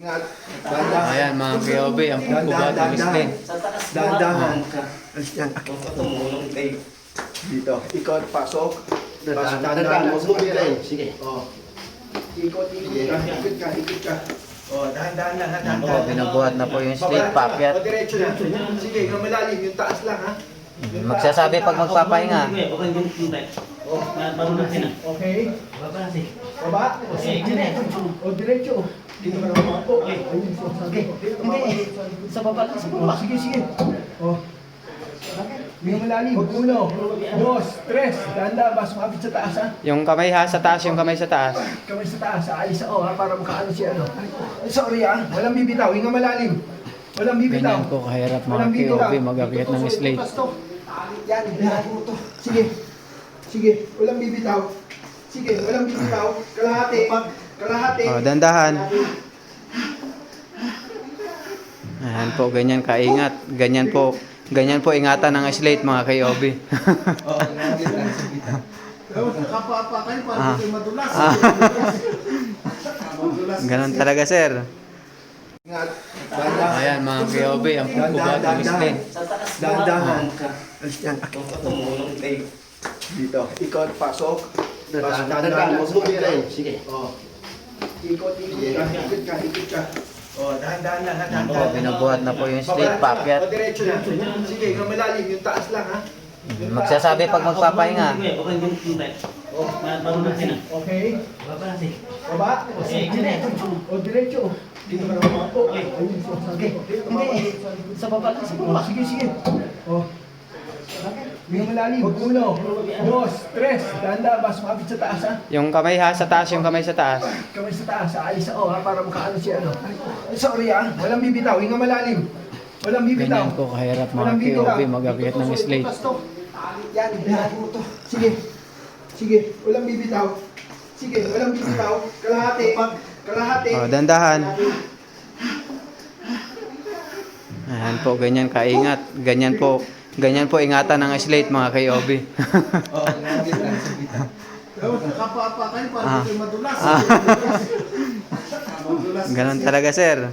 Ayan mga KOB, ang pagkubat ng Mislin. Dahan-dahan. Yan. Dito. Ikot, pasok. Dahan-dahan. Sige. Oh. Ikot ka. Ikot ka. Oh, dahan-dahan lang. Oh, binubuhat na po yung slate packet. O, diretso na. Sige, ikaw malalim. Yung taas lang, ha? Magsasabi pag magpapahinga. Okay. Baba. O, diretso. Dito ka naman po. Sige. Hindi. Sa baba lang. Sa baba. Sige. Oh. Yung malalim. 1, 2, 3. Dahan-dahan. Basta makapit sa taas, ha? Yung kamay ha, sa taas, yung kamay sa taas. Kamay sa taas. Alis sa O, ha? Para makaano siya, ano. Sorry, ha? Walang bibitaw. Hinga malalim. Walang bibitaw. Ganyan po kahirap mga KOB mag-akyat ng slate. Yan. Sige. Walang bibitaw. Kalahati. Oh, dandahan. Ayan po, ganyan kaingat. Ganyan po ingatan ng slate mga KOB. Kapapa-apakan para hindi madulas. Ganon talaga sir. Ayan mga KOB, ang pagkubat ng Mislin. Dahan-dahan. Yan. Dito. Ikot, pasok. Dahan-dahan. Sige. Oh. Ikot ka. Oh, dahan-dahan lang. Oh, binubuhat na po yung slate packet. O, diretso na. Sige, ikaw malalim. Yung taas lang, ha? Magsasabi pag magpapahinga. Oh. Okay. Baba. O, diretso. Dito ka naman po. Sige. Hindi. Sa baba lang. Sa baba. Sige. Oh. Yung malalim. 1, 2, 3. Dahan-dahan. Basta makapit sa taas, ha? Yung kamay ha, sa taas, yung kamay sa taas. Kamay sa taas. Alis sa O, ha? Para makaano siya, ano. Sorry, ha? Walang bibitaw. Hinga malalim. Walang bibitaw. Ganyan po kahirap mga KOB mag-akyat ng slate. Yan. Sige. Walang bibitaw. Kalahati. Oh, dandahan. Ayan po, ganyan kaingat. Ganyan po ingatan ng slate mga KOB. Kapapa-apakan para hindi madulas. Ganon talaga sir.